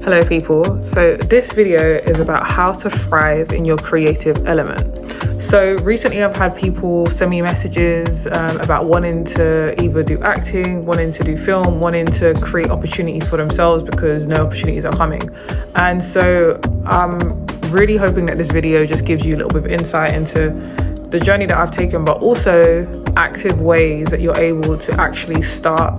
Hello people, so this video is about how to thrive in your creative element. So recently I've had people send me messages about wanting to either do acting, wanting to do film, wanting to create opportunities for themselves because no opportunities are coming. And so I'm really hoping that this video just gives you a little bit of insight into the journey that I've taken, but also active ways that you're able to actually start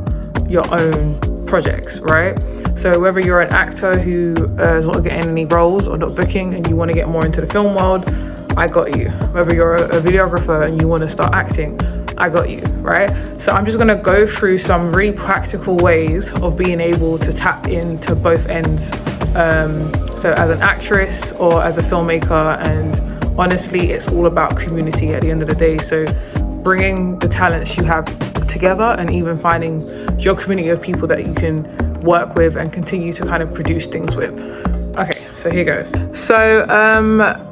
your own projects, right? So whether you're an actor who is not getting any roles or not booking and you want to get more into the film world, I got you. Whether you're a videographer and you want to start acting, I got you, right? So I'm just going to go through some really practical ways of being able to tap into both ends. So as an actress or as a filmmaker, and honestly, it's all about community at the end of the day. So bringing the talents you have together and even finding your community of people that you can work with and continue to kind of produce things with. Okay, so here goes. So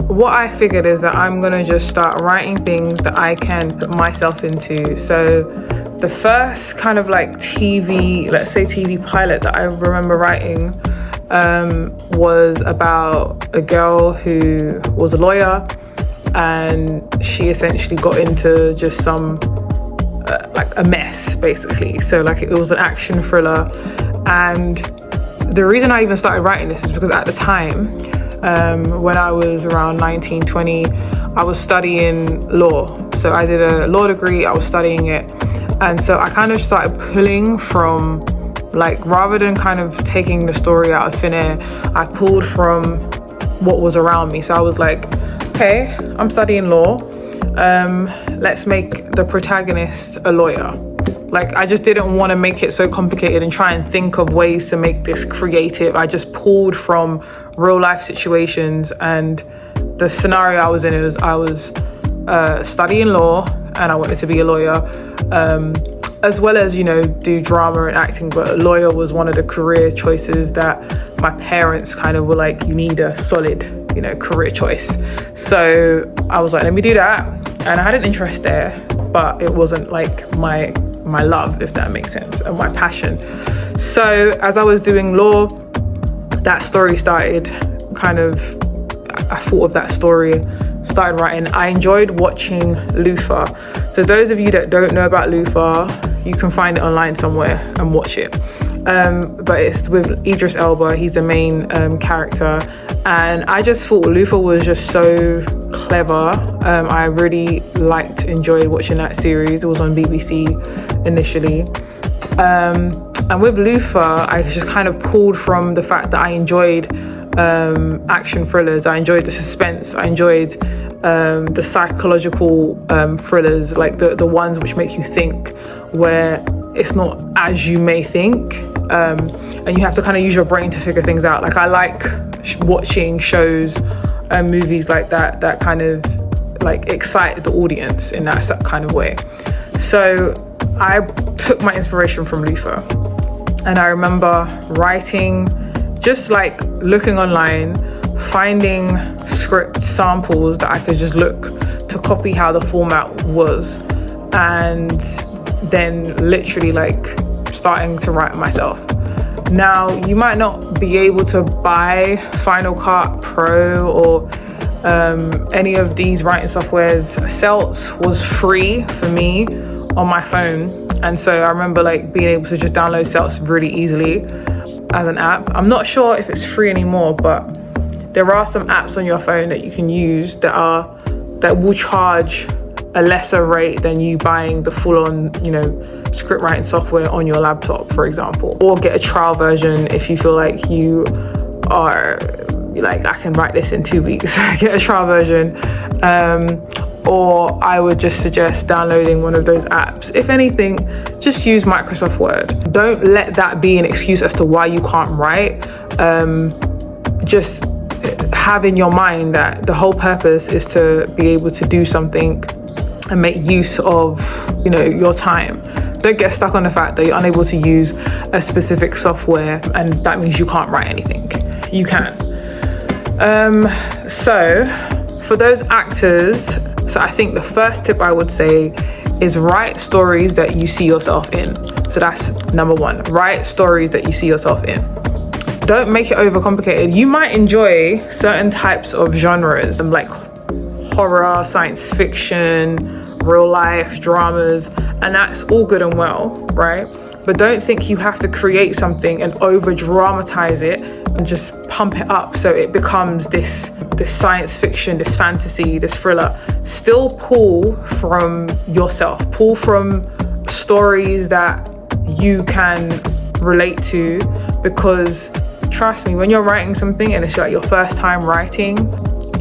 what I figured is that I'm gonna just start writing things that I can put myself into. So the first kind of like TV, let's say TV pilot that I remember writing was about a girl who was a lawyer, and she essentially got into just some like a mess basically. So like it was an action thriller. And the reason I even started writing this is because at the time, when I was around 19, 20, I was studying law. So I did a law degree, I was studying it. And so I kind of started pulling from, like, rather than kind of taking the story out of thin air, I pulled from what was around me. So I was like, okay, I'm studying law. Let's make the protagonist a lawyer. Like, I just didn't want to make it so complicated and try and think of ways to make this creative. I just pulled from real life situations, and the scenario I was in was I was studying law and I wanted to be a lawyer, as well as, you know, do drama and acting. But a lawyer was one of the career choices that my parents kind of were like, you need a solid, you know, career choice. So I was like, let me do that. And I had an interest there, but it wasn't like my love, if that makes sense, and my passion. So as I was doing law, that story started kind of, I thought of that story, started writing. I enjoyed watching Luther. So those of you that don't know about Luther, you can find it online somewhere and watch it. But it's with Idris Elba, he's the main character. And I just thought Luther was just so clever. I really enjoyed watching that series. It was on BBC initially. And with Luther, I just kind of pulled from the fact that I enjoyed action thrillers. I enjoyed the suspense. I enjoyed the psychological thrillers, like the ones which make you think, where it's not as you may think, and you have to kind of use your brain to figure things out. Like, I like watching shows and movies like that kind of like excite the audience in that kind of way. So I took my inspiration from Luther, and I remember writing, just like looking online, finding script samples that I could just look to copy how the format was, and then literally like starting to write myself. Now, you might not be able to buy Final Cut Pro or any of these writing softwares. Celts was free for me on my phone, and so I remember like being able to just download Celts really easily as an app. I'm not sure if it's free anymore, but there are some apps on your phone that you can use that will charge a lesser rate than you buying the full-on, you know, script writing software on your laptop, for example. Or get a trial version if you feel like you are like, I can write this in 2 weeks. Get a trial version. Or I would just suggest downloading one of those apps. If anything, just use Microsoft Word. Don't let that be an excuse as to why you can't write. Just have in your mind that the whole purpose is to be able to do something and make use of, you know, your time. Don't get stuck on the fact that you're unable to use a specific software and that means you can't write anything. You can. So for those actors, so I think the first tip I would say is write stories that you see yourself in. So that's number one, write stories that you see yourself in. don't make it overcomplicated. You might enjoy certain types of genres, like horror, science fiction, real life dramas, and that's all good and well, right? But don't think you have to create something and over dramatize it and just pump it up so it becomes this science fiction, this fantasy, this thriller. Still pull from yourself, pull from stories that you can relate to, because trust me, when you're writing something and it's like your first time writing,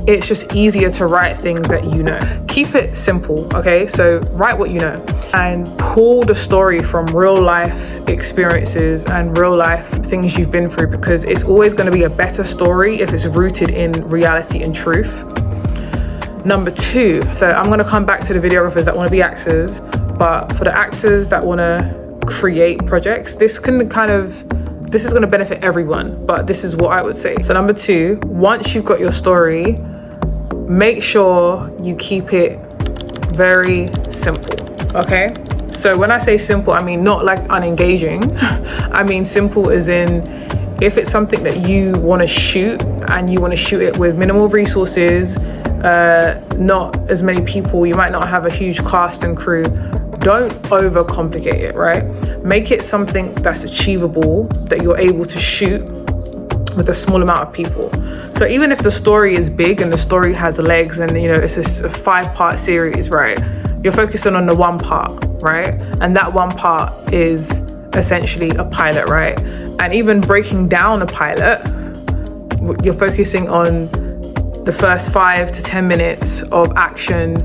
it's just easier to write things that you know. Keep it simple, okay? So write what you know and pull the story from real life experiences and real life things you've been through, because it's always going to be a better story if it's rooted in reality and truth. Number 2, so I'm going to come back to the videographers that want to be actors, but for the actors that want to create projects, this is going to benefit everyone, but this is what I would say. So number 2, once you've got your story, make sure you keep it very simple, okay? So when I say simple, I mean not like unengaging. I mean simple as in, if it's something that you want to shoot and you want to shoot it with minimal resources, not as many people, you might not have a huge cast and crew, don't overcomplicate it, right? Make it something that's achievable, that you're able to shoot with a small amount of people. So even if the story is big and the story has legs and it's a 5-part series, right? You're focusing on the one part, right? And that one part is essentially a pilot, right? And even breaking down a pilot, you're focusing on the first 5 to 10 minutes of action,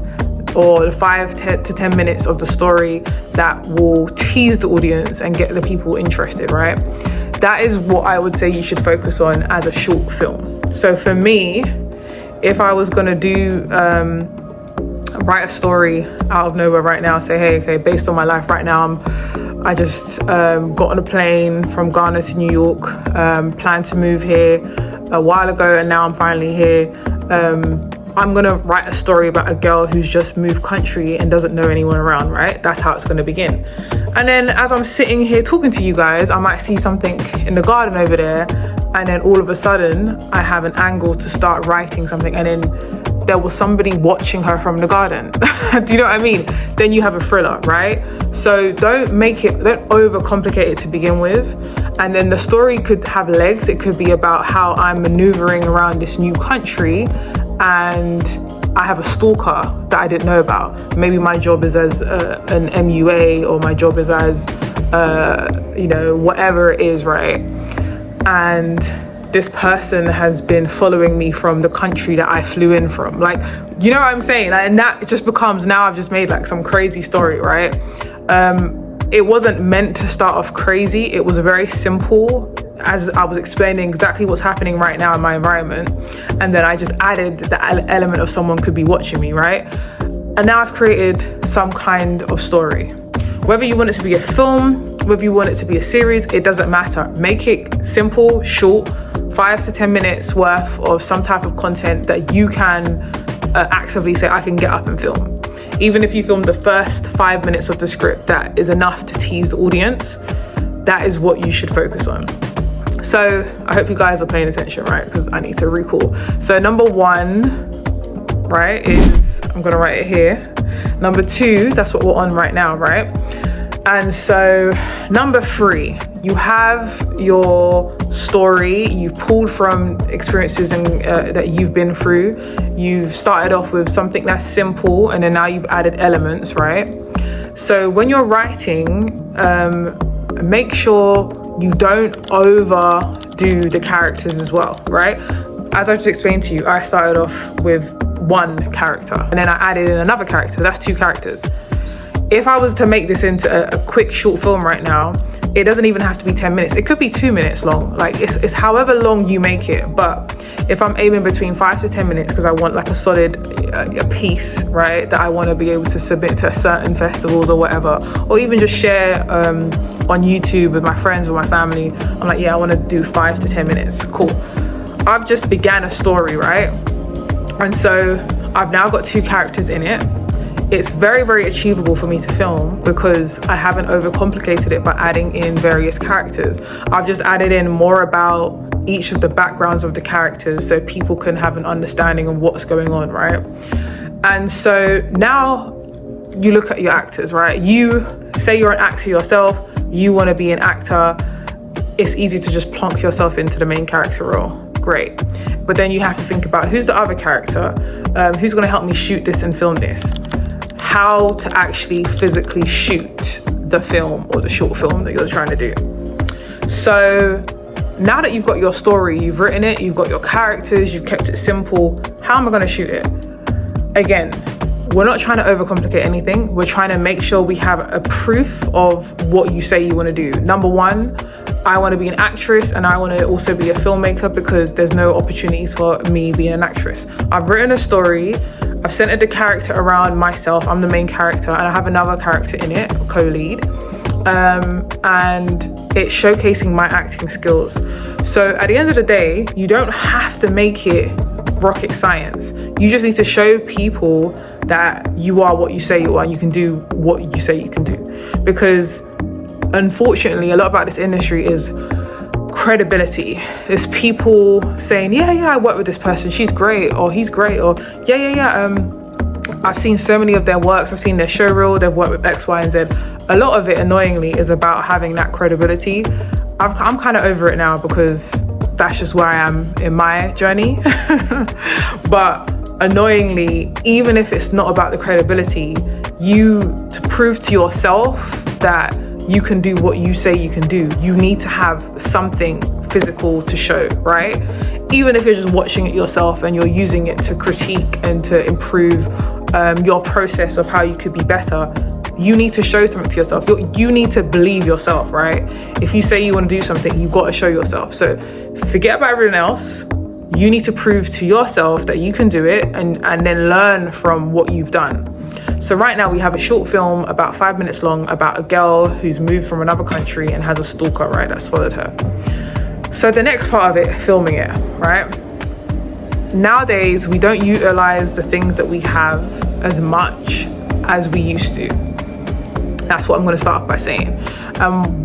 or the 5 to 10 minutes of the story that will tease the audience and get the people interested, right? That is what I would say you should focus on as a short film. So for me, if I was gonna write a story out of nowhere right now, say, hey, okay, based on my life right now, I just got on a plane from Ghana to New York, planned to move here a while ago, and now I'm finally here. I'm gonna write a story about a girl who's just moved country and doesn't know anyone around, right? That's how it's gonna begin. And then as I'm sitting here talking to you guys, I might see something in the garden over there, and then all of a sudden I have an angle to start writing something, and then there was somebody watching her from the garden. Do you know what I mean? Then you have a thriller, right? So don't overcomplicate it to begin with. And then the story could have legs. It could be about how I'm maneuvering around this new country and I have a stalker that I didn't know about. Maybe my job is as an MUA, or my job is as, whatever it is, right? And this person has been following me from the country that I flew in from. Like, you know what I'm saying? And that just becomes, now I've just made like some crazy story, right? It wasn't meant to start off crazy. It was very simple, as I was explaining exactly what's happening right now in my environment. And then I just added the element of someone could be watching me, right? And now I've created some kind of story. Whether you want it to be a film, whether you want it to be a series, it doesn't matter. Make it simple, short, 5 to 10 minutes worth of some type of content that you can actively say, I can get up and film. Even if you film the first 5 minutes of the script, that is enough to tease the audience. That is what you should focus on. So I hope you guys are paying attention, right? Because I need to recall. So number 1, right, is, I'm gonna write it here. Number 2, that's what we're on right now, right? And so number 3, you have your story, you've pulled from experiences that you've been through. You've started off with something that's simple, and then now you've added elements, right? So when you're writing, make sure you don't overdo the characters as well, right? As I just explained to you, I started off with 1 character, and then I added in another character. That's 2 characters. If I was to make this into a quick short film right now, it doesn't even have to be 10 minutes. It could be 2 minutes long. Like it's however long you make it. But if I'm aiming between 5 to 10 minutes, because I want like a solid a piece, right, that I want to be able to submit to certain festivals or whatever, or even just share on YouTube with my friends, with my family, I'm like, yeah, I want to do 5 to 10 minutes. Cool. I've just began a story, right? And so I've now got 2 characters in it. It's very, very achievable for me to film because I haven't overcomplicated it by adding in various characters. I've just added in more about each of the backgrounds of the characters so people can have an understanding of what's going on, right? And so now you look at your actors, right? You say you're an actor yourself, you want to be an actor. It's easy to just plonk yourself into the main character role. Great. But then you have to think about who's the other character, who's going to help me shoot this and film this, how to actually physically shoot the film or the short film that you're trying to do. So now that you've got your story, you've written it, you've got your characters, you've kept it simple, how am I going to shoot it? Again, we're not trying to overcomplicate anything. We're trying to make sure we have a proof of what you say you want to do. Number one, I want to be an actress and I want to also be a filmmaker because there's no opportunities for me being an actress. I've written a story, I've centered the character around myself, I'm the main character, and I have another character in it, co-lead, and it's showcasing my acting skills. So at the end of the day, you don't have to make it rocket science. You just need to show people that you are what you say you are and you can do what you say you can do. Because unfortunately, a lot about this industry is credibility. It's people saying, yeah, I work with this person, she's great, or he's great, or I've seen so many of their works, I've seen their show reel, they've worked with X, Y, and Z. A lot of it, annoyingly, is about having that credibility. I'm kind of over it now because that's just where I am in my journey. But annoyingly, even if it's not about the credibility, to prove to yourself that you can do what you say you can do, you need to have something physical to show, right? Even if you're just watching it yourself and you're using it to critique and to improve your process of how you could be better, you need to show something to yourself. You need to believe yourself, right? If you say you want to do something, you've got to show yourself. So forget about everything else. You need to prove to yourself that you can do it and then learn from what you've done. So right now we have a short film about 5 minutes long about a girl who's moved from another country and has a stalker, right, that's followed her. So the next part of it, filming it, right? Nowadays, we don't utilize the things that we have as much as we used to. That's what I'm going to start off by saying.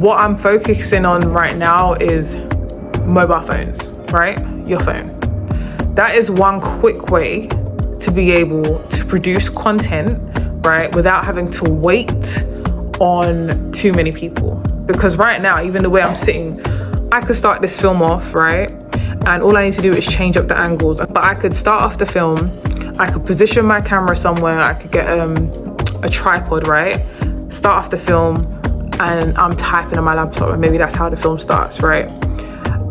What I'm focusing on right now is mobile phones, right? Your phone. That is one quick way to be able to produce content, right, without having to wait on too many people. Because right now, even the way I'm sitting, I could start this film off, right? And all I need to do is change up the angles. But I could start off the film, I could position my camera somewhere, I could get a tripod, right? Start off the film and I'm typing on my laptop, and maybe that's how the film starts, right?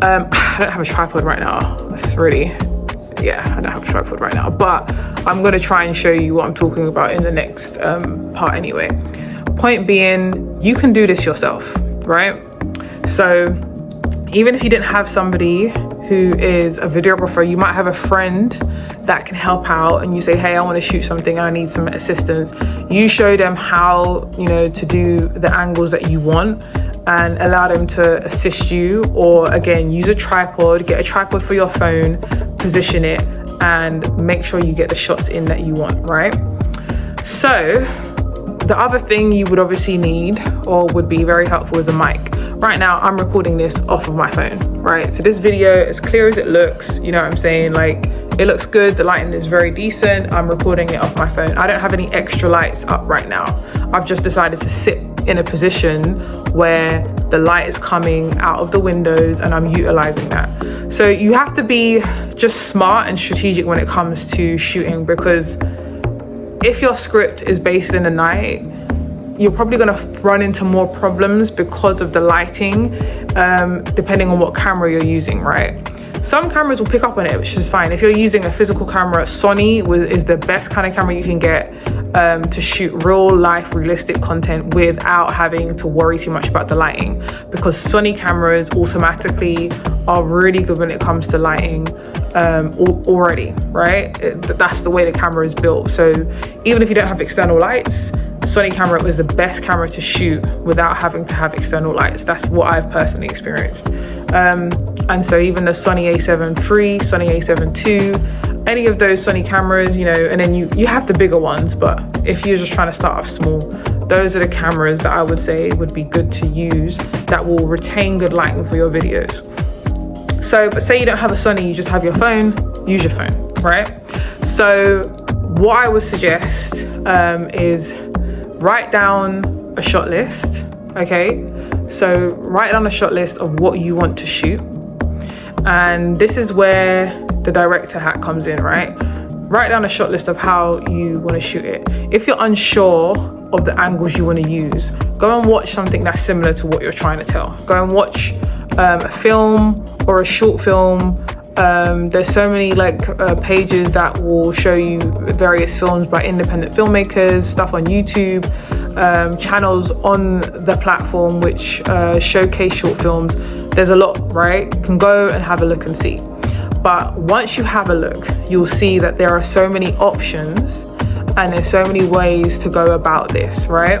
I don't have a tripod right now. It's really, I don't have a tripod right now, but I'm gonna try and show you what I'm talking about in the next part anyway. Point being, you can do this yourself, right? So even if you didn't have somebody who is a videographer, you might have a friend that can help out, and you say, hey, I want to shoot something and I need some assistance. You show them how, to do the angles that you want and allow them to assist you. Or again, use a tripod, get a tripod for your phone, position it, and make sure you get the shots in that you want, right? So the other thing you would obviously need, or would be very helpful, is a mic. Right now, I'm recording this off of my phone, right? So this video, as clear as it looks, you know what I'm saying? Like, it looks good, the lighting is very decent. I'm recording it off my phone. I don't have any extra lights up right now. I've just decided to sit in a position where the light is coming out of the windows and I'm utilizing that. So you have to be just smart and strategic when it comes to shooting, because if your script is based in the night, you're probably going to run into more problems because of the lighting, depending on what camera you're using, right? Some cameras will pick up on it, which is fine. If you're using a physical camera, Sony is the best kind of camera you can get to shoot real life, realistic content without having to worry too much about the lighting, because Sony cameras automatically are really good when it comes to lighting already, right? That's the way the camera is built. So even if you don't have external lights, Sony camera was the best camera to shoot without having to have external lights. That's what I've personally experienced. And so even the Sony a7 III, Sony a7 II, any of those Sony cameras, and then you have the bigger ones, but if you're just trying to start off small, those are the cameras that I would say would be good to use that will retain good lighting for your videos. So, but say you don't have a Sony, you just have your phone, use your phone, right? So what I would suggest is write down a shot list, okay? So write down a shot list of what you want to shoot. And this is where the director hat comes in, right? Write down a shot list of how you want to shoot it. If you're unsure of the angles you want to use, go and watch something that's similar to what you're trying to tell. Go and watch a film or a short film. There's so many pages that will show you various films by independent filmmakers, stuff on YouTube, channels on the platform which showcase short films. There's a lot, right? You can go and have a look and see. But once you have a look, you'll see that there are so many options and there's so many ways to go about this, right?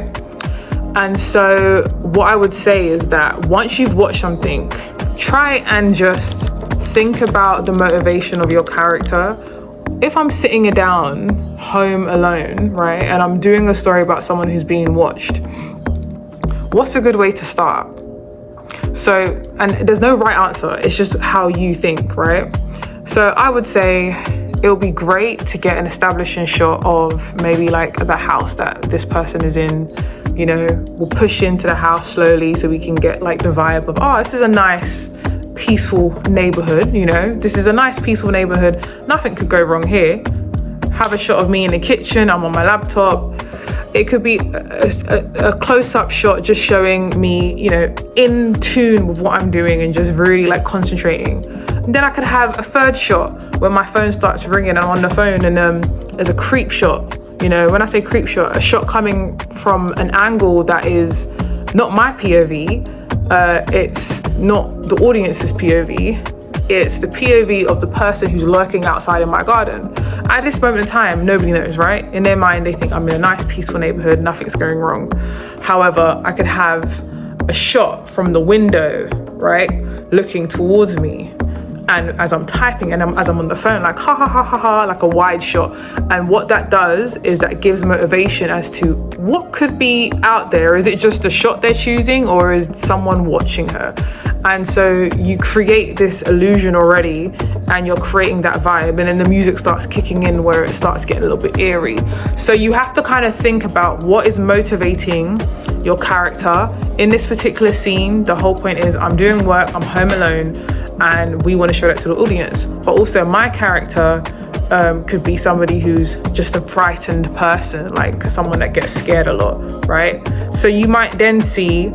And so what I would say is that once you've watched something, try and just think about the motivation of your character. If I'm sitting down home alone, right, and I'm doing a story about someone who's being watched, what's a good way to start? So, and there's no right answer, it's just how you think, right? So I would say it would be great to get an establishing shot of maybe like the house that this person is in. You know, we'll push into the house slowly so we can get like the vibe of, oh, this is a nice peaceful neighborhood, you know, this is a nice peaceful neighborhood, nothing could go wrong here. Have a shot of me in the kitchen, I'm on my laptop. It could be a close-up shot just showing me, you know, in tune with what I'm doing and just really like concentrating. And then I could have a third shot where my phone starts ringing and I'm on the phone and there's a creep shot. You know, when I say creep shot, a shot coming from an angle that is not my POV, it's not the audience's POV, it's the POV of the person who's lurking outside in my garden. At this moment in time, nobody knows, right? In their mind, they think I'm in a nice, peaceful neighborhood, nothing's going wrong. However, I could have a shot from the window, right, looking towards me. And as I'm typing and as I'm on the phone, like ha ha ha ha ha, like a wide shot. And what that does is that gives motivation as to what could be out there. Is it just a shot they're choosing or is someone watching her? And so you create this illusion already and you're creating that vibe, and then the music starts kicking in where it starts getting a little bit eerie. So you have to kind of think about what is motivating your character. In this particular scene, the whole point is I'm doing work, I'm home alone, and we want to show that to the audience. But also my character could be somebody who's just a frightened person, like someone that gets scared a lot, right? So you might then see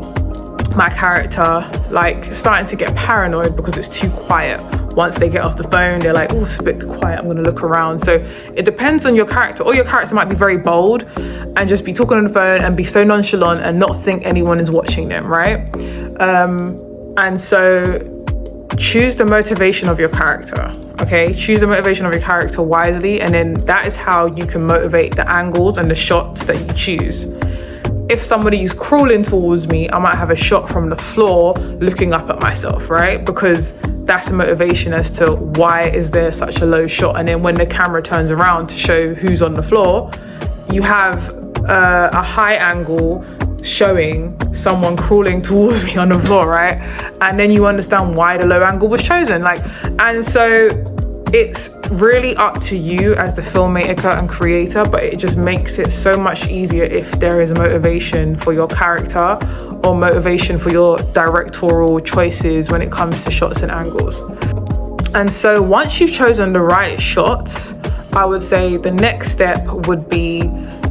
my character like starting to get paranoid because it's too quiet. Once they get off the phone, they're like, oh, it's a bit quiet, I'm gonna look around. So it depends on your character. Or your character might be very bold and just be talking on the phone and be so nonchalant and not think anyone is watching them, right? And so choose the motivation of your character, okay? Choose the motivation of your character wisely, and then that is how you can motivate the angles and the shots that you choose. If somebody's crawling towards me, I might have a shot from the floor looking up at myself, right? Because that's a motivation as to why is there such a low shot. And then when the camera turns around to show who's on the floor, you have a high angle showing someone crawling towards me on the floor, right? And then you understand why the low angle was chosen. And so it's really up to you as the filmmaker and creator, but it just makes it so much easier if there is a motivation for your character or motivation for your directorial choices when it comes to shots and angles. And so once you've chosen the right shots, I would say the next step would be,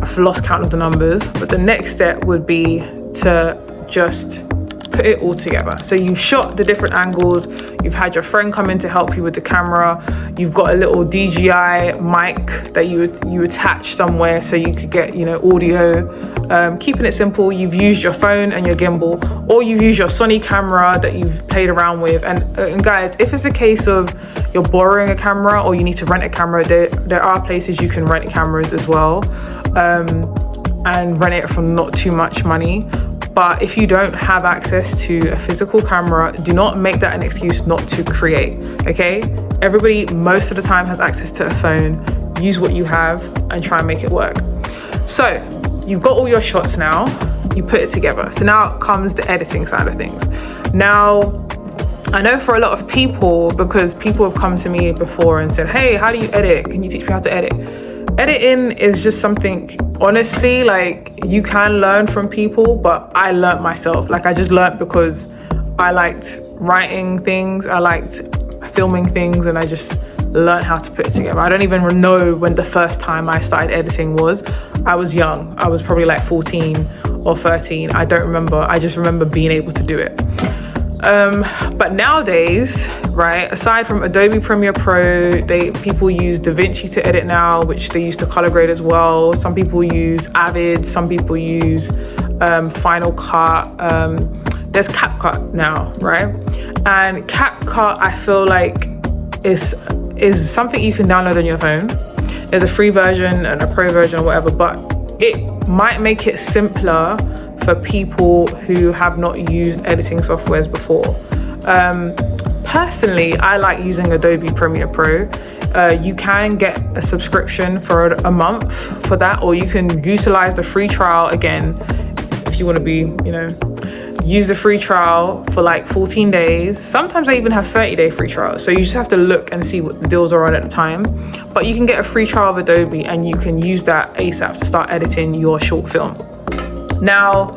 I've lost count of the numbers, but the next step would be to just put it all together. So you've shot the different angles, you've had your friend come in to help you with the camera, you've got a little DJI mic that you attach somewhere so you could get, you know, audio. Keeping it simple, you've used your phone and your gimbal, or you've used your Sony camera that you've played around with. And guys, if it's a case of you're borrowing a camera or you need to rent a camera, there are places you can rent cameras as well, and rent it for not too much money. But if you don't have access to a physical camera, do not make that an excuse not to create, okay? Everybody most of the time has access to a phone. Use what you have and try and make it work. So you've got all your shots now, you put it together. So now comes the editing side of things. Now, I know for a lot of people, because people have come to me before and said, hey, how do you edit? Can you teach me how to edit? Editing is just something, honestly, like, you can learn from people, but I learned myself. Like, I just learned because I liked writing things, I liked filming things, and I just learned how to put it together. I don't even know when the first time I started editing was. I was young. I was probably like 14 or 13. I don't remember. I just remember being able to do it. But nowadays, right, aside from Adobe Premiere Pro, people use DaVinci to edit now, which they use to color grade as well. Some people use Avid, some people use Final Cut. There's CapCut now, right? And CapCut, I feel like is something you can download on your phone. There's a free version and a pro version or whatever, but it might make it simpler for people who have not used editing softwares before. Personally, I like using Adobe Premiere Pro. You can get a subscription for a month for that, or you can utilize the free trial again if you want to be, use the free trial for like 14 days. Sometimes I even have 30-day free trials. So you just have to look and see what the deals are on at the time. But you can get a free trial of Adobe and you can use that ASAP to start editing your short film. Now,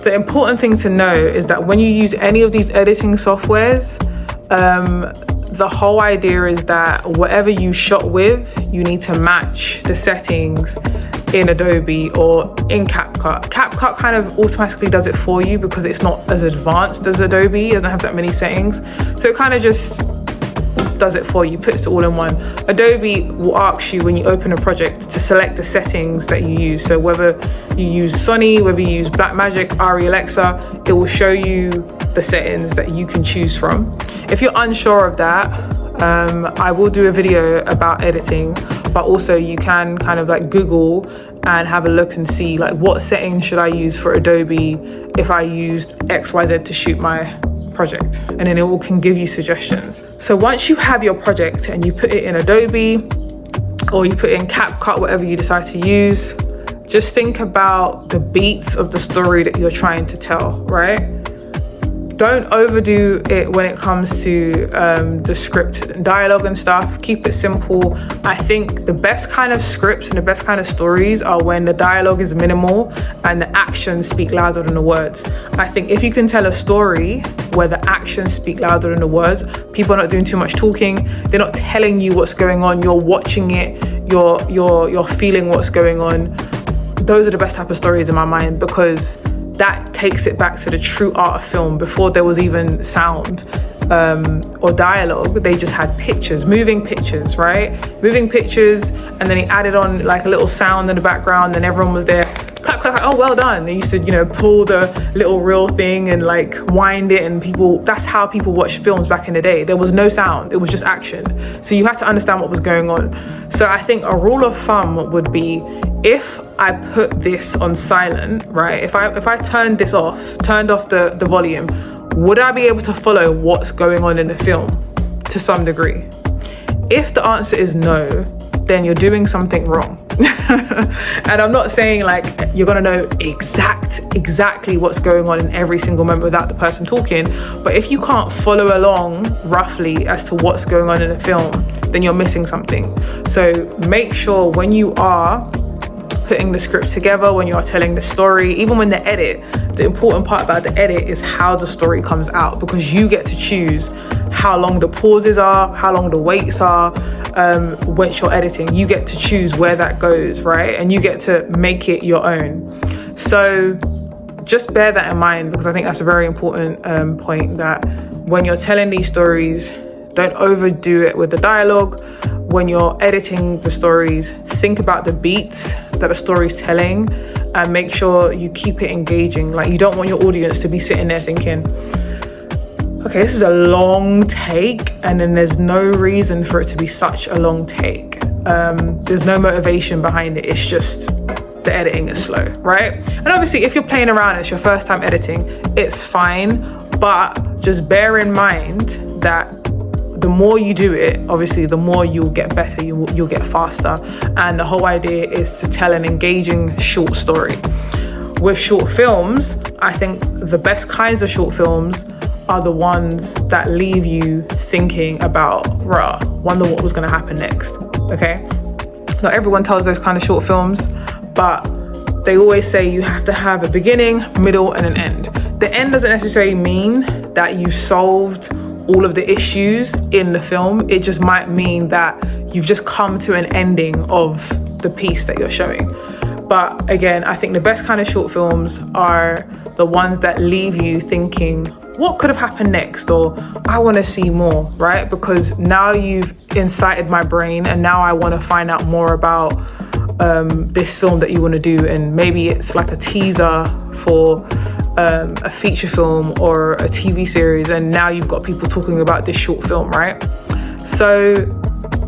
the important thing to know is that when you use any of these editing softwares, the whole idea is that whatever you shot with, you need to match the settings in Adobe or in CapCut. CapCut kind of automatically does it for you because it's not as advanced as Adobe. It doesn't have that many settings. So it kind of just does it for you, puts it all in one. Adobe will ask you when you open a project to select the settings that you use. So whether you use Sony, whether you use Blackmagic, Arri Alexa, it will show you the settings that you can choose from. If you're unsure of that, I will do a video about editing, but also you can kind of like Google and have a look and see like what settings should I use for Adobe if I used XYZ to shoot my project, and then it can give you suggestions. So once you have your project and you put it in Adobe or you put it in CapCut, whatever you decide to use, just think about the beats of the story that you're trying to tell, right? Don't overdo it when it comes to the script and dialogue and stuff. Keep it simple. I think the best kind of scripts and the best kind of stories are when the dialogue is minimal and the actions speak louder than the words. I think if you can tell a story where the actions speak louder than the words, people are not doing too much talking, they're not telling you what's going on, you're watching it, you're feeling what's going on. Those are the best type of stories in my mind, because that takes it back to the true art of film. Before there was even sound or dialogue, they just had pictures, moving pictures, right? Moving pictures, and then he added on like a little sound in the background, and everyone was there, clap, clap, clap, oh, well done. They used to, pull the little reel thing and like wind it, and that's how people watched films back in the day. There was no sound, it was just action. So you had to understand what was going on. So I think a rule of thumb would be, if I put this on silent, right? If I turned this off, turned off the volume, would I be able to follow what's going on in the film to some degree? If the answer is no, then you're doing something wrong. And I'm not saying like you're gonna know exactly what's going on in every single moment without the person talking, but if you can't follow along roughly as to what's going on in the film, then you're missing something. So make sure when you are putting the script together, when you're telling the story, even when the edit, the important part about the edit is how the story comes out, because you get to choose how long the pauses are, how long the waits are. Once you're editing, you get to choose where that goes, right? And you get to make it your own. So just bear that in mind, because I think that's a very important point, that when you're telling these stories, don't overdo it with the dialogue. When you're editing the stories, think about the beats that a story's telling and make sure you keep it engaging. Like, you don't want your audience to be sitting there thinking, okay, this is a long take, and then there's no reason for it to be such a long take. There's no motivation behind it. It's just the editing is slow, right? And obviously, if you're playing around, it's your first time editing, it's fine. But just bear in mind that the more you do it, obviously, the more you'll get better, you'll get faster. And the whole idea is to tell an engaging short story. With short films, I think the best kinds of short films are the ones that leave you thinking about, wonder what was going to happen next. Okay, not everyone tells those kind of short films, but they always say you have to have a beginning, middle, and an end. The end doesn't necessarily mean that you solved all of the issues in the film. It just might mean that you've just come to an ending of the piece that you're showing. But again, I think the best kind of short films are the ones that leave you thinking, what could have happened next? Or I want to see more, right? Because now you've incited my brain, and now I want to find out more about this film that you want to do. And maybe it's like a teaser for a feature film or a TV series, and now you've got people talking about this short film, right? So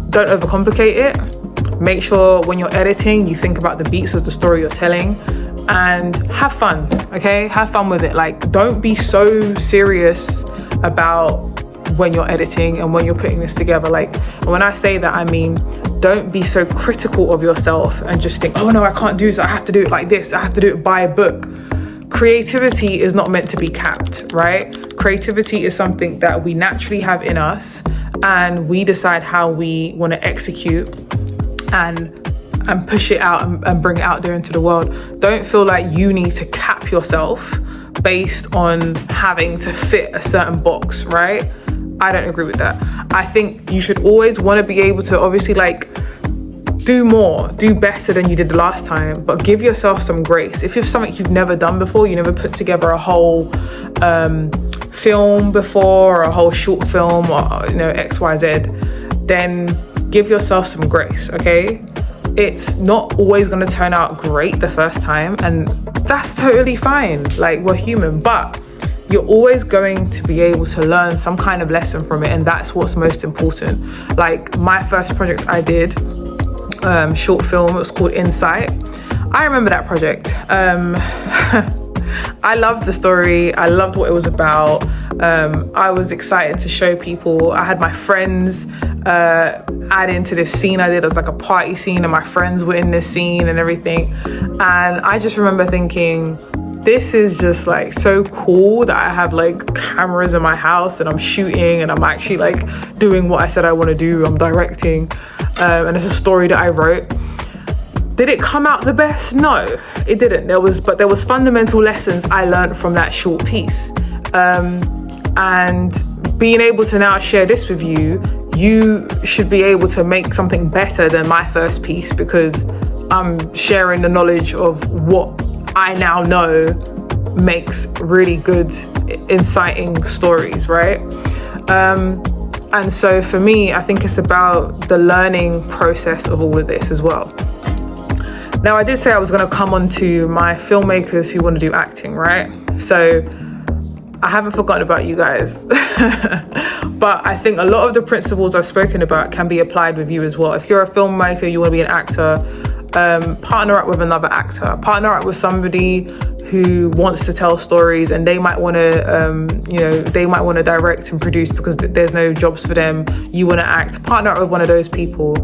don't overcomplicate it. Make sure when you're editing, you think about the beats of the story you're telling, and have fun, okay? Have fun with it. Like, don't be so serious about when you're editing and when you're putting this together. Like, when I say that, I mean, don't be so critical of yourself and just think, oh no, I can't do this, I have to do it like this, I have to do it by a book. Creativity is not meant to be capped, right? Creativity is something that we naturally have in us, and we decide how we want to execute and push it out and bring it out there into the world. Don't feel like you need to cap yourself based on having to fit a certain box, right? I don't agree with that. I think you should always want to be able to obviously like do more, do better than you did the last time, but give yourself some grace. If it's something you've never done before, you never put together a whole film before, or a whole short film, or XYZ, then give yourself some grace, okay? It's not always going to turn out great the first time, and that's totally fine. Like, we're human, but you're always going to be able to learn some kind of lesson from it, and that's what's most important. Like, my first project I did, short film, it was called Insight. I remember that project. I loved the story. I loved what it was about. I was excited to show people. I had my friends add into this scene I did. It was like a party scene, and my friends were in this scene and everything. And I just remember thinking, this is just like so cool that I have like cameras in my house and I'm shooting and I'm actually like doing what I said I want to do. I'm directing, and it's a story that I wrote. Did it come out the best? No, it didn't. There was fundamental lessons I learned from that short piece. And being able to now share this with you, you should be able to make something better than my first piece, because I'm sharing the knowledge of what I now know makes really good, inciting stories, right? And so for me, I think it's about the learning process of all of this as well. Now, I did say I was going to come on to my filmmakers who want to do acting, right? So I haven't forgotten about you guys. But I think a lot of the principles I've spoken about can be applied with you as well. If you're a filmmaker, you want to be an actor, partner up with another actor. Partner up with somebody who wants to tell stories, and they might want to, they might want to direct and produce because there's no jobs for them. You want to act. Partner up with one of those people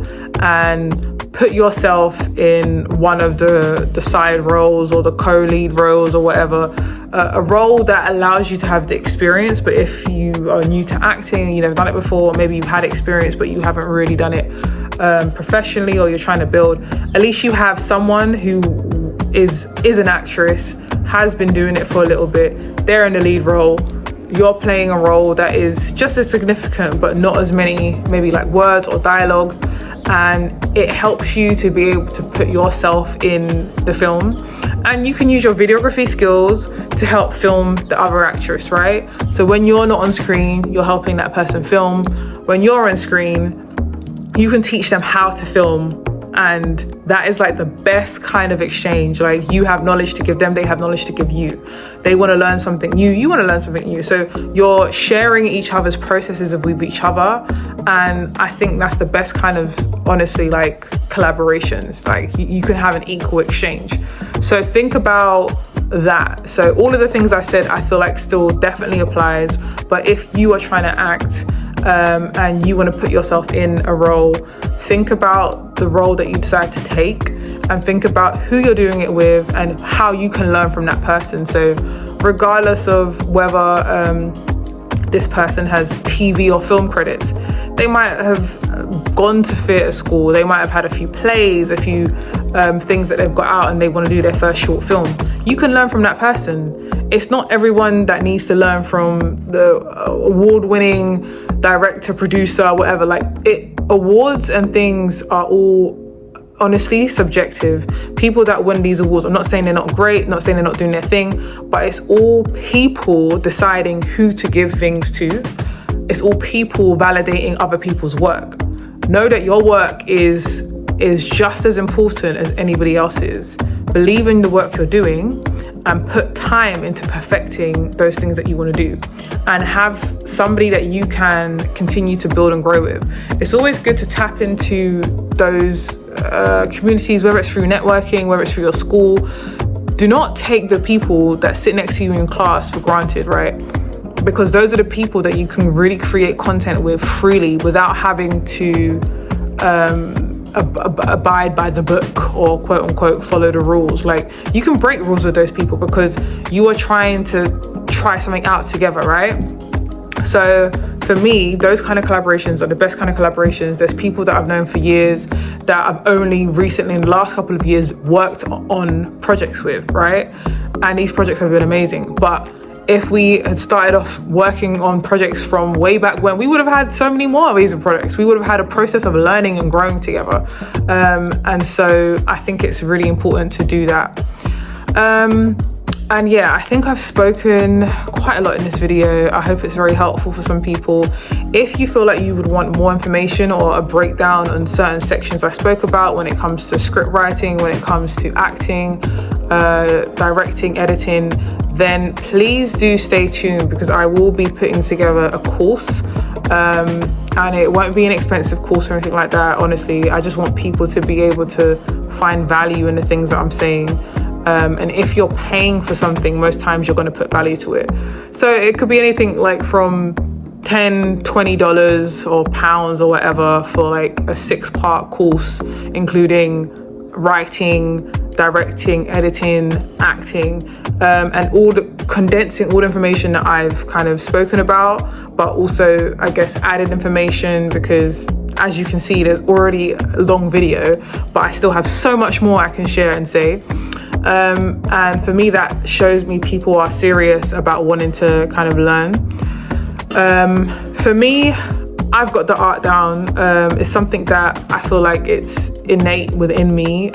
and put yourself in one of the side roles or the co-lead roles or whatever. A role that allows you to have the experience. But if you are new to acting, you've never done it before, maybe you've had experience but you haven't really done it professionally, or you're trying to build, at least you have someone who is an actress, has been doing it for a little bit, they're in the lead role, you're playing a role that is just as significant but not as many maybe like words or dialogues, and it helps you to be able to put yourself in the film. And you can use your videography skills to help film the other actress, right? So when you're not on screen, you're helping that person film. When you're on screen, you can teach them how to film, and that is like the best kind of exchange. Like, you have knowledge to give them, they have knowledge to give you. They want to learn something new, you want to learn something new. So you're sharing each other's processes with each other, and I think that's the best kind of, honestly, like collaborations. Like you can have an equal exchange. So think about that. So all of the things I said, I feel like still definitely applies. But if you are trying to act and you want to put yourself in a role, think about the role that you decide to take, and think about who you're doing it with and how you can learn from that person. So regardless of whether this person has TV or film credits. They might have gone to theatre school. They might have had a few plays, a few things that they've got out, and they want to do their first short film. You can learn from that person. It's not everyone that needs to learn from the award-winning director, producer, whatever. Like, awards and things are all honestly subjective. People that win these awards, I'm not saying they're not great, not saying they're not doing their thing, but it's all people deciding who to give things to. It's all people validating other people's work. Know that your work is just as important as anybody else's. Believe in the work you're doing and put time into perfecting those things that you want to do, and have somebody that you can continue to build and grow with. It's always good to tap into those communities, whether it's through networking, whether it's through your school. Do not take the people that sit next to you in class for granted, right? Because those are the people that you can really create content with freely without having to abide by the book or quote unquote follow the rules. Like, you can break rules with those people because you are trying to try something out together, right? So for me, those kind of collaborations are the best kind of collaborations. There's people that I've known for years that I've only recently, in the last couple of years, worked on projects with, right? And these projects have been amazing. But if we had started off working on projects from way back when, we would have had so many more amazing projects. We would have had a process of learning and growing together. And so I think it's really important to do that. And yeah, I think I've spoken quite a lot in this video. I hope it's very helpful for some people. If you feel like you would want more information or a breakdown on certain sections I spoke about when it comes to script writing, when it comes to acting, directing, editing, then please do stay tuned, because I will be putting together a course. And it won't be an expensive course or anything like that. Honestly, I just want people to be able to find value in the things that I'm saying. And if you're paying for something, most times you're going to put value to it. So it could be anything like from $10, $20 or pounds or whatever for like a 6-part course, including writing, directing, editing, acting, and condensing all the information that I've kind of spoken about, but also, I guess, added information, because as you can see, there's already a long video, but I still have so much more I can share and say. And for me, that shows me people are serious about wanting to kind of learn. For me, I've got the art down. It's something that I feel like it's innate within me.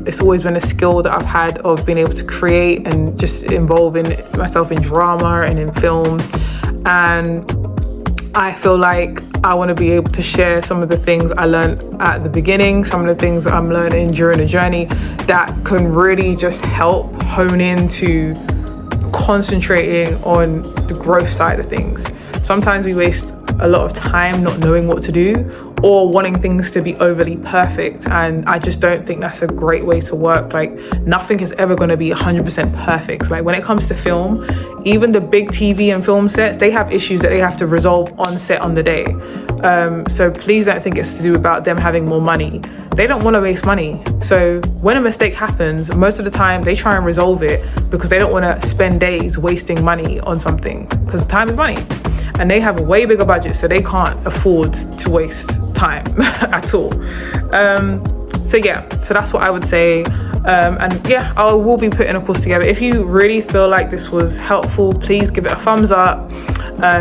It's always been a skill that I've had of being able to create and just involving myself in drama and in film. And I feel like I want to be able to share some of the things I learned at the beginning, some of the things that I'm learning during the journey that can really just help hone into concentrating on the growth side of things. Sometimes we waste a lot of time not knowing what to do or wanting things to be overly perfect, and I just don't think that's a great way to work. Like, nothing is ever going to be 100% perfect. Like, when it comes to film, even the big TV and film sets, they have issues that they have to resolve on set on the day. So please don't think it's to do about them having more money. They don't want to waste money. So when a mistake happens, most of the time they try and resolve it because they don't want to spend days wasting money on something, because time is money. And they have a way bigger budget, so they can't afford to waste time at all. So that's what I would say. And yeah, I will be putting a course together. If you really feel like this was helpful, please give it a thumbs up,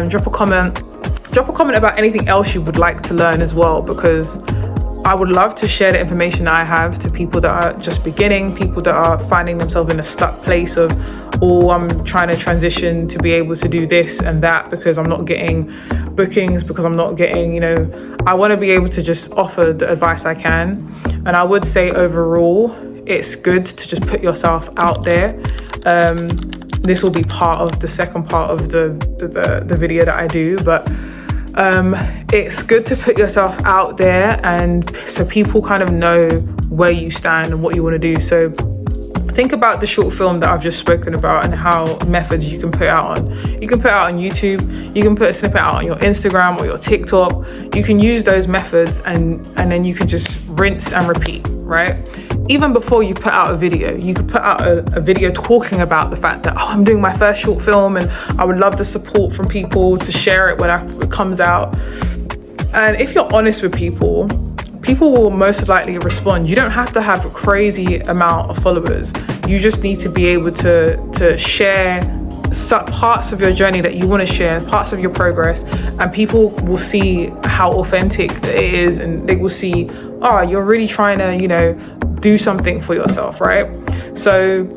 drop a comment about anything else you would like to learn as well, because I would love to share the information that I have to people that are just beginning, people that are finding themselves in a stuck place of, oh, I'm trying to transition to be able to do this and that because I'm not getting bookings, because I'm not getting, I want to be able to just offer the advice I can. And I would say overall, it's good to just put yourself out there. This will be part of the second part of the video that I do, but it's good to put yourself out there, and so people kind of know where you stand and what you want to do. So think about the short film that I've just spoken about and how methods you can put out on. You can put out on YouTube, you can put a snippet out on your Instagram or your TikTok. You can use those methods and then you can just rinse and repeat, right? even before you put out a video, you could put out a video talking about the fact that, oh, I'm doing my first short film and I would love the support from people to share it when it comes out. And if you're honest with people will most likely respond. You don't have to have a crazy amount of followers. You just need to be able to share parts of your journey that you want to share, parts of your progress, and people will see how authentic it is, and they will see, oh, you're really trying to, you know, do something for yourself, right? So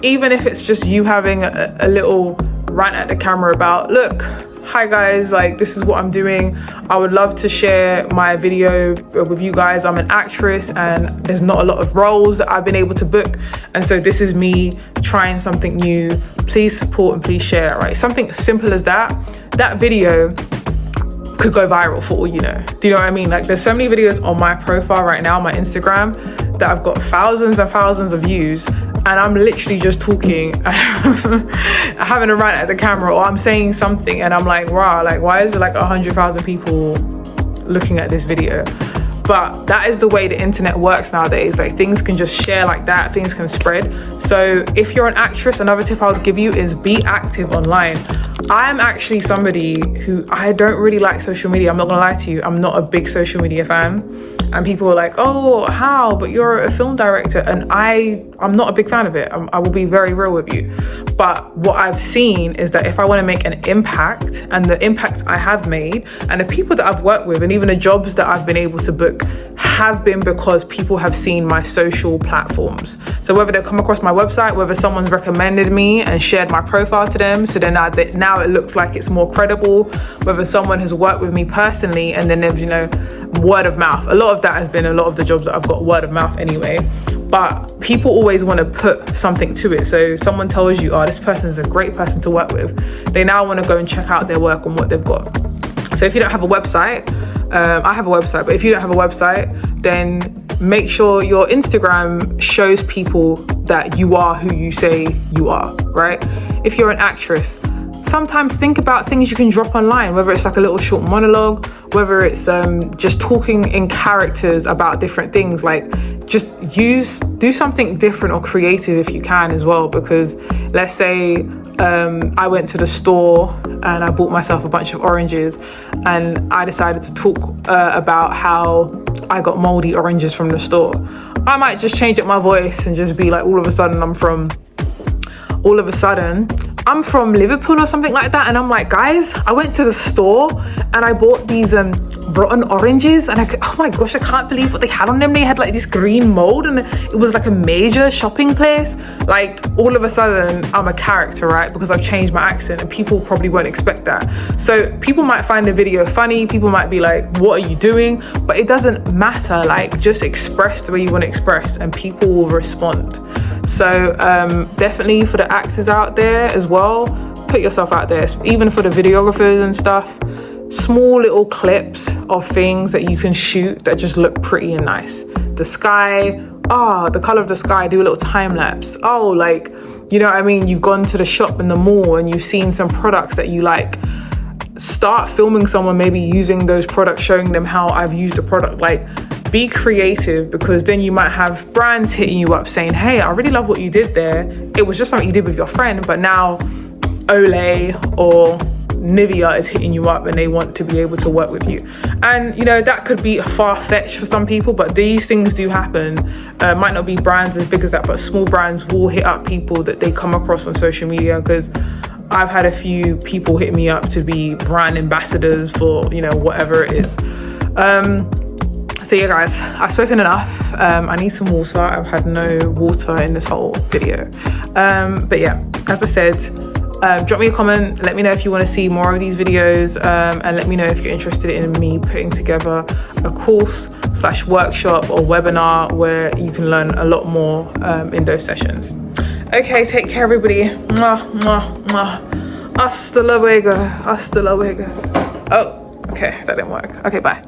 even if it's just you having a little rant at the camera about, look, hi guys, like this is what I'm doing. I would love to share my video with you guys. I'm an actress and there's not a lot of roles that I've been able to book. And so this is me trying something new. Please support and please share, right? Something simple as that. That video could go viral for all you know. Do you know what I mean? Like there's so many videos on my profile right now, my Instagram, that I've got thousands and thousands of views, and I'm literally just talking, having a rant at the camera, or I'm saying something and I'm like, wow, like why is there like 100,000 people looking at this video? But that is the way the internet works nowadays. Like things can just share like that, things can spread. So if you're an actress, another tip I would give you is be active online. I'm actually somebody who, I don't really like social media. I'm not gonna lie to you. I'm not a big social media fan. And people are like, oh, how? But you're a film director. And I'm not a big fan of it. I will be very real with you. But what I've seen is that if I want to make an impact, and the impact I have made, and the people that I've worked with, and even the jobs that I've been able to book have been because people have seen my social platforms. So whether they come across my website, whether someone's recommended me and shared my profile to them, so then now it looks like it's more credible, whether someone has worked with me personally, and then there's, you know, word of mouth. A lot of that has been a lot of the jobs that I've got word of mouth anyway. But people always want to put something to it. So someone tells you, oh, this person is a great person to work with. They now want to go and check out their work and what they've got. So if you don't have a website, I have a website, but if you don't have a website, then make sure your Instagram shows people that you are who you say you are, right? If you're an actress, sometimes think about things you can drop online, whether it's like a little short monologue, whether it's just talking in characters about different things. Like just do something different or creative if you can as well, because let's say I went to the store and I bought myself a bunch of oranges, and I decided to talk about how I got moldy oranges from the store. I might just change up my voice and just be like, all of a sudden I'm from Liverpool or something like that, and I'm like, guys, I went to the store and I bought these rotten oranges, and oh my gosh, I can't believe what they had on them. They had like this green mold, and it was like a major shopping place. Like all of a sudden I'm a character, right? Because I've changed my accent, and people probably won't expect that. So people might find the video funny, people might be like, what are you doing? But it doesn't matter. Like just express the way you want to express and people will respond. So definitely for the actors out there as well, put yourself out there. Even for the videographers and stuff, small little clips of things that you can shoot that just look pretty and nice. The sky, the color of the sky, do a little time lapse. Like, you know what I mean? You've gone to the shop in the mall and you've seen some products that you like. Start filming someone maybe using those products, showing them how I've used the product. Like, be creative, because then you might have brands hitting you up saying, hey, I really love what you did there. It was just something you did with your friend, but now Olay or Nivea is hitting you up and they want to be able to work with you. And you know, that could be far-fetched for some people, but these things do happen. Might not be brands as big as that, but small brands will hit up people that they come across on social media, because I've had a few people hit me up to be brand ambassadors for, you know, whatever it is. So yeah guys, I've spoken enough. I need some water. I've had no water in this whole video. But yeah, as I said, drop me a comment. Let me know if you want to see more of these videos, and let me know if you're interested in me putting together a course/workshop or webinar where you can learn a lot more in those sessions. Okay, take care everybody. Mwah, mwah, mwah. Hasta luego. Oh, okay, that didn't work. Okay, bye.